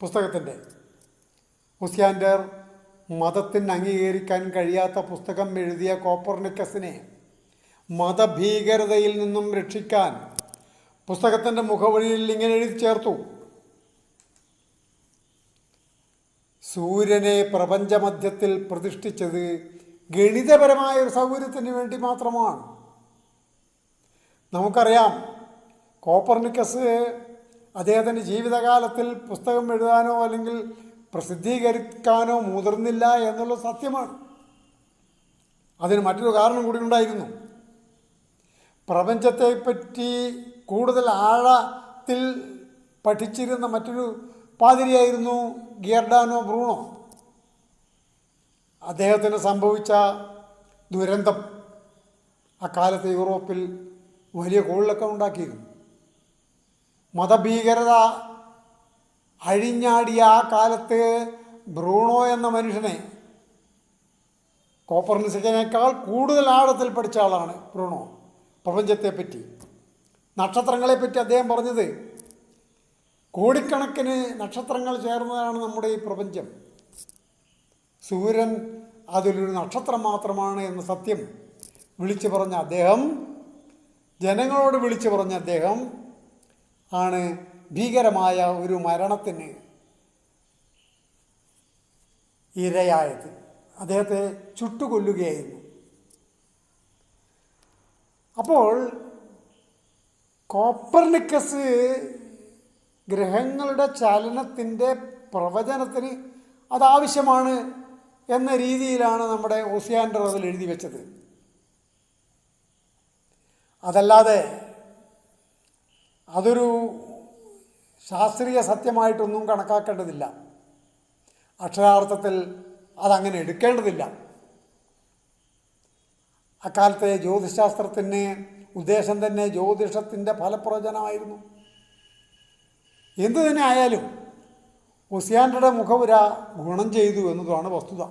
പുസ്തകത്തിൻ്റെ ഒസിയാൻഡർ മതത്തിന് അംഗീകരിക്കാൻ കഴിയാത്ത പുസ്തകം എഴുതിയ കോപ്പർനിക്കസിനെ മതഭീകരതയിൽ നിന്നും രക്ഷിക്കാൻ പുസ്തകത്തിൻ്റെ മുഖവരിയിൽ ഇങ്ങനെ എഴുതി ചേർത്തു: സൂര്യനെ പ്രപഞ്ചമധ്യത്തിൽ പ്രതിഷ്ഠിച്ചത് ഗണിതപരമായ ഒരു സൗകര്യത്തിന് വേണ്ടി മാത്രമാണ്. നമുക്കറിയാം, കോപ്പർനിക്കസ് അദ്ദേഹത്തിൻ്റെ ജീവിതകാലത്തിൽ പുസ്തകം എഴുതാനോ അല്ലെങ്കിൽ പ്രസിദ്ധീകരിക്കാനോ മുതിർന്നില്ല എന്നുള്ള സത്യമാണ്. അതിന് മറ്റൊരു കാരണം കൂടി ഉണ്ടായിരുന്നു. പ്രപഞ്ചത്തെപ്പറ്റി കൂടുതൽ ആഴത്തിൽ പഠിച്ചിരുന്ന മറ്റൊരു പാതിരിയായിരുന്നു ഗിയർഡാനോ ബ്രൂണോ. അദ്ദേഹത്തിന് സംഭവിച്ച ദുരന്തം അക്കാലത്ത് യൂറോപ്പിൽ വലിയ കോളിളക്കം ഉണ്ടാക്കിയിരുന്നു. മതഭീകരത അഴിഞ്ഞാടിയ ആ കാലത്ത് ബ്രൂണോ എന്ന മനുഷ്യനെ കോപ്പർനിക്കസിനേക്കാൾ കൂടുതൽ ആഴത്തിൽ പഠിച്ച ആളാണ് ബ്രൂണോ. പ്രപഞ്ചത്തെപ്പറ്റി, നക്ഷത്രങ്ങളെപ്പറ്റി അദ്ദേഹം പറഞ്ഞത്, കോടിക്കണക്കിന് നക്ഷത്രങ്ങൾ ചേർന്നതാണ് നമ്മുടെ ഈ പ്രപഞ്ചം. സൂര്യൻ അതിലൊരു നക്ഷത്രം മാത്രമാണ് എന്ന സത്യം വിളിച്ചു പറഞ്ഞ അദ്ദേഹം, ജനങ്ങളോട് വിളിച്ചു പറഞ്ഞ അദ്ദേഹം ആണ് ഭീകരമായ ഒരു മരണത്തിന് ഇരയായത്. അദ്ദേഹത്തെ ചുട്ടുകൊല്ലുകയായിരുന്നു. അപ്പോൾ കോപ്പർനിക്കസ് ഗ്രഹങ്ങളുടെ ചലനത്തിൻ്റെ പ്രവചനത്തിന് അതാവശ്യമാണ് എന്ന രീതിയിലാണ് നമ്മുടെ ഒസിയാൻഡർ അതിൽ എഴുതി വെച്ചത്. അതല്ലാതെ അതൊരു ശാസ്ത്രീയ സത്യമായിട്ടൊന്നും കണക്കാക്കേണ്ടതില്ല. അക്ഷരാർത്ഥത്തിൽ അതങ്ങനെ എടുക്കേണ്ടതില്ല. അക്കാലത്തെ ജ്യോതിശാസ്ത്രത്തിന് ഉദ്ദേശം തന്നെ ജ്യോതിഷത്തിൻ്റെ ഫലപ്രവചനമായിരുന്നു. എന്തു തന്നെ ആയാലും ഒസിയാൻഡറുടെ മുഖവുര ഗുണം ചെയ്തു എന്നതാണ് വസ്തുത.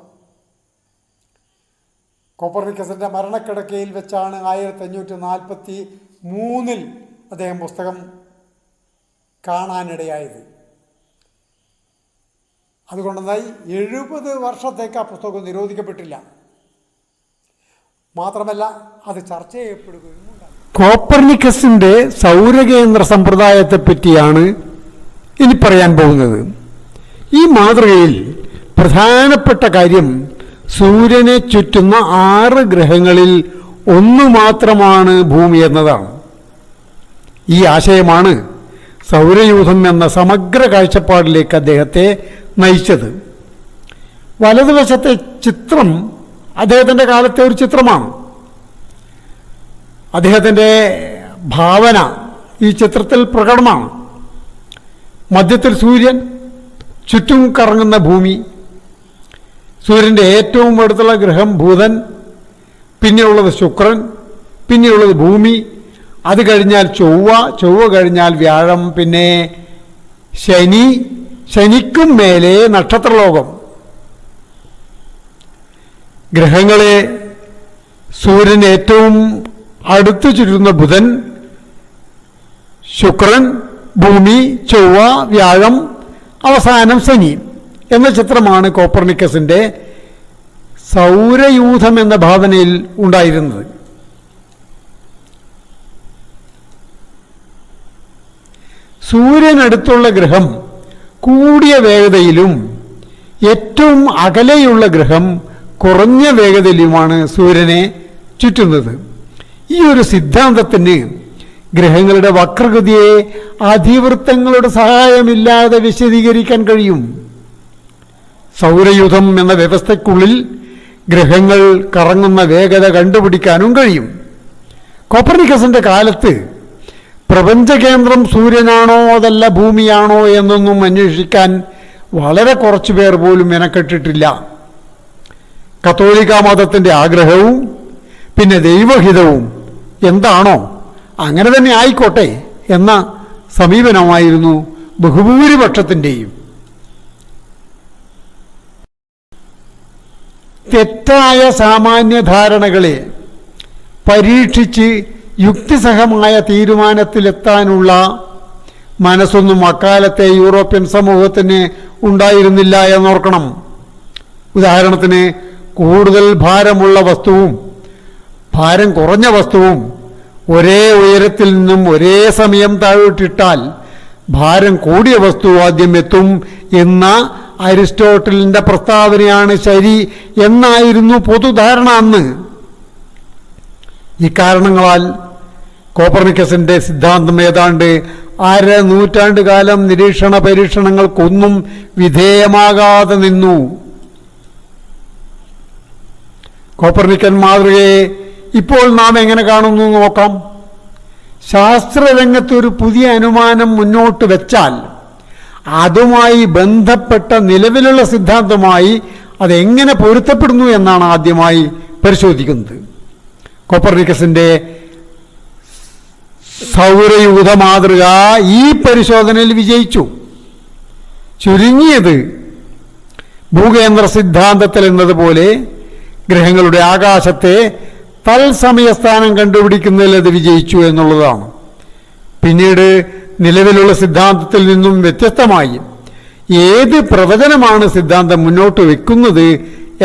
കോപ്പർനിക്കസിൻ്റെ മരണക്കിടക്കയിൽ വെച്ചാണ് 1543 അദ്ദേഹം പുസ്തകം കാണാനിടയായത്. അതുകൊണ്ടെന്തായി 70 വർഷത്തേക്ക് ആ പുസ്തകം നിരോധിക്കപ്പെട്ടില്ല. മാത്രമല്ല അത് ചർച്ച ചെയ്യപ്പെടുകയും ഉണ്ടായി. കോപ്പർനിക്കസിൻ്റെ സൗരകേന്ദ്ര സമ്പ്രദായത്തെപ്പറ്റിയാണ് ഇനി പറയാൻ പോകുന്നത്. ഈ മാതൃകയിൽ പ്രധാനപ്പെട്ട കാര്യം സൂര്യനെ ചുറ്റുന്ന 6 ഗ്രഹങ്ങളിൽ ഒന്ന് മാത്രമാണ് ഭൂമി എന്നതാണ്. ഈ ആശയമാണ് സൗരയൂഥം എന്ന സമഗ്ര കാഴ്ചപ്പാടിലേക്ക് അദ്ദേഹത്തെ നയിച്ചത്. വലതുവശത്തെ ചിത്രം അദ്ദേഹത്തിൻ്റെ കാലത്തെ ഒരു ചിത്രമാണ്. അദ്ദേഹത്തിൻ്റെ ഭാവന ഈ ചിത്രത്തിൽ പ്രകടമാണ്. മധ്യത്തിൽ സൂര്യൻ, ചുറ്റും കറങ്ങുന്ന ഭൂമി, സൂര്യൻ്റെ ഏറ്റവും അടുത്തുള്ള ഗ്രഹം ബുധൻ, പിന്നെയുള്ളത് ശുക്രൻ, പിന്നെയുള്ളത് ഭൂമി, അത് കഴിഞ്ഞാൽ ചൊവ്വ കഴിഞ്ഞാൽ വ്യാഴം, പിന്നെ ശനി, ശനിക്കും മേലെ നക്ഷത്രലോകം. ഗ്രഹങ്ങളെ സൂര്യൻ ഏറ്റവും അടുത്ത് ചുറ്റുന്ന ബുധൻ, ശുക്രൻ, ഭൂമി, ചൊവ്വ, വ്യാഴം, അവസാനം ശനി എന്ന ചിത്രമാണ് കോപ്പർനിക്കസിൻ്റെ സൗരയൂഥം എന്ന ഭാവനയിൽ ഉണ്ടായിരുന്നത്. സൂര്യനടുത്തുള്ള ഗ്രഹം കൂടിയ വേഗതയിലും ഏറ്റവും അകലെയുള്ള ഗ്രഹം കുറഞ്ഞ വേഗതയിലുമാണ് സൂര്യനെ ചുറ്റുന്നത്. ഈ ഒരു സിദ്ധാന്തത്തിന് ഗ്രഹങ്ങളുടെ വക്രഗതിയെ അതിവൃത്തങ്ങളുടെ സഹായമില്ലാതെ വിശദീകരിക്കാൻ കഴിയും. സൗരയൂഥം എന്ന വ്യവസ്ഥയ്ക്കുള്ളിൽ ഗ്രഹങ്ങൾ കറങ്ങുന്ന വേഗത കണ്ടുപിടിക്കാനും കഴിയും. കോപ്പർനിക്കസിന്റെ കാലത്ത് പ്രപഞ്ചകേന്ദ്രം സൂര്യനാണോ അതല്ല ഭൂമിയാണോ എന്നൊന്നും അന്വേഷിക്കാൻ വളരെ കുറച്ചു പേർ പോലും മെനക്കെട്ടിട്ടില്ല. കത്തോലിക്ക മതത്തിൻ്റെ ആഗ്രഹവും പിന്നെ ദൈവഹിതവും എന്താണോ അങ്ങനെ തന്നെ ആയിക്കോട്ടെ എന്ന സമീപനമായിരുന്നു ബഹുഭൂരിപക്ഷത്തിൻ്റെയും. തെറ്റായ സാമാന്യ ധാരണകളെ പരീക്ഷിച്ച് യുക്തിസഹമായ തീരുമാനത്തിലെത്താനുള്ള മനസ്സൊന്നും അക്കാലത്തെ യൂറോപ്യൻ സമൂഹത്തിന് ഉണ്ടായിരുന്നില്ല എന്നോർക്കണം. ഉദാഹരണത്തിന്, കൂടുതൽ ഭാരമുള്ള വസ്തുവും ഭാരം കുറഞ്ഞ വസ്തുവും ഒരേ ഉയരത്തിൽ നിന്നും ഒരേ സമയം താഴോട്ടിട്ടാൽ ഭാരം കൂടിയ വസ്തു ആദ്യം എത്തും എന്ന അരിസ്റ്റോട്ടലിൻ്റെ പ്രസ്താവനയാണ് ശരി എന്നായിരുന്നു പൊതുധാരണ അന്ന്. ഇക്കാരണങ്ങളാൽ കോപ്പർനിക്കസിന്റെ സിദ്ധാന്തം ഏതാണ്ട് 1/2 നൂറ്റാണ്ട് കാലം നിരീക്ഷണ പരീക്ഷണങ്ങൾക്കൊന്നും വിധേയമാകാതെ നിന്നു. കോപ്പർനിക്കൻ മാതൃകയെ ഇപ്പോൾ നാം എങ്ങനെ കാണുന്നു നോക്കാം. ശാസ്ത്രരംഗത്ത് ഒരു പുതിയ അനുമാനം മുന്നോട്ട് വെച്ചാൽ അതുമായി ബന്ധപ്പെട്ട നിലവിലുള്ള സിദ്ധാന്തമായി അതെങ്ങനെ പൊരുത്തപ്പെടുന്നു എന്നാണ് ആദ്യമായി പരിശോധിക്കുന്നത്. കോപ്പർനിക്കസിന്റെ സൗരയൂഥ മാതൃക ഈ പരിശോധനയിൽ വിജയിച്ചു. ചുരുങ്ങിയത് ഭൂകേന്ദ്ര സിദ്ധാന്തത്തിൽ എന്നതുപോലെ ഗ്രഹങ്ങളുടെ ആകാശത്തെ തത്സമയസ്ഥാനം കണ്ടുപിടിക്കുന്നതിൽ അത് വിജയിച്ചു എന്നുള്ളതാണ്. പിന്നീട് നിലവിലുള്ള സിദ്ധാന്തത്തിൽ നിന്നും വ്യത്യസ്തമായി ഏത് പ്രവചനമാണ് സിദ്ധാന്തം മുന്നോട്ട് വെക്കുന്നത്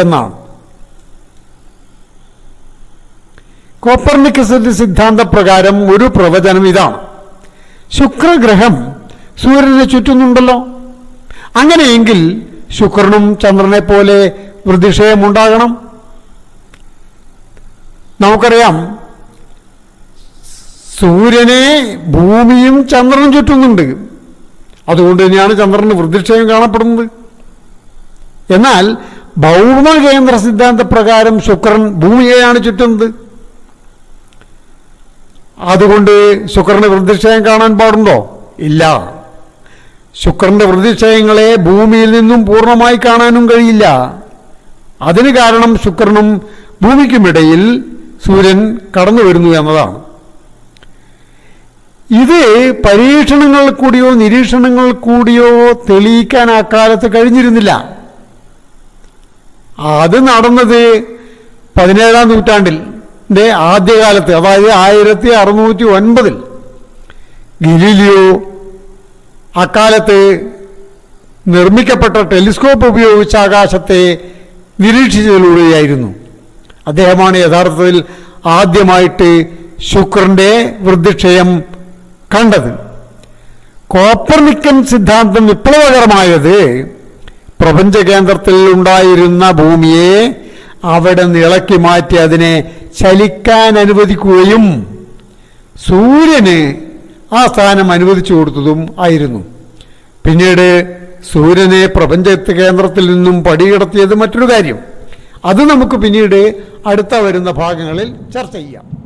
എന്നാണ്. കോപ്പർനിക്കസിന്റെ സിദ്ധാന്തപ്രകാരം ഒരു പ്രവചനം ഇതാണ്: ശുക്രഗ്രഹം സൂര്യനെ ചുറ്റുന്നുണ്ടല്ലോ, അങ്ങനെയെങ്കിൽ ശുക്രനും ചന്ദ്രനെ പോലെ വൃദ്ധിക്ഷയമുണ്ടാകണം. നമുക്കറിയാം, സൂര്യനെ ഭൂമിയും ചന്ദ്രനും ചുറ്റുന്നുണ്ട്. അതുകൊണ്ട് തന്നെയാണ് ചന്ദ്രന് വൃദ്ധിക്ഷയം കാണപ്പെടുന്നത്. എന്നാൽ ഭൗമകേന്ദ്ര സിദ്ധാന്തപ്രകാരം ശുക്രൻ ഭൂമിയെയാണ് ചുറ്റുന്നത്. അതുകൊണ്ട് ശുക്രന് വൃദ്ധിക്ഷയം കാണാൻ പാടുണ്ടോ? ഇല്ല. ശുക്രന്റെ വൃദ്ധിക്ഷയങ്ങളെ ഭൂമിയിൽ നിന്നും പൂർണ്ണമായി കാണാനും കഴിയില്ല. അതിന് കാരണം ശുക്രനും ഭൂമിക്കുമിടയിൽ സൂര്യൻ കടന്നു വരുന്നു എന്നതാണ്. ഇത് പരീക്ഷണങ്ങൾ കൂടിയോ നിരീക്ഷണങ്ങൾ കൂടിയോ തെളിയിക്കാൻ ആ കാലത്ത് കഴിഞ്ഞിരുന്നില്ല. അത് നടന്നത് 17-ാം നൂറ്റാണ്ടിൻ്റെ ആദ്യകാലത്ത്, അതായത് 1609 ഗലീലിയോ അക്കാലത്ത് നിർമ്മിക്കപ്പെട്ട ടെലിസ്കോപ്പ് ഉപയോഗിച്ച് ആകാശത്തെ നിരീക്ഷിച്ചതിലൂടെയായിരുന്നു. അദ്ദേഹമാണ് യഥാർത്ഥത്തിൽ ആദ്യമായിട്ട് ശുക്രന്റെ വൃദ്ധിക്ഷയം കണ്ടത്. കോപ്പർനിക്കൻ സിദ്ധാന്തം വിപ്ലവകരമായത് പ്രപഞ്ച കേന്ദ്രത്തിൽ ഉണ്ടായിരുന്ന ഭൂമിയെ അവിടെ നിന്ന് ഇളക്കി മാറ്റി അതിനെ ചലിക്കാൻ അനുവദിക്കുകയും സൂര്യന് ആ സ്ഥാനം അനുവദിച്ചു കൊടുത്തതും ആയിരുന്നു. പിന്നീട് സൂര്യനെ പ്രപഞ്ച കേന്ദ്രത്തിൽ നിന്നും പടികടത്തിയത് മറ്റൊരു കാര്യം. അത് നമുക്ക് പിന്നീട് അടുത്ത വരുന്ന ഭാഗങ്ങളിൽ ചർച്ച ചെയ്യാം.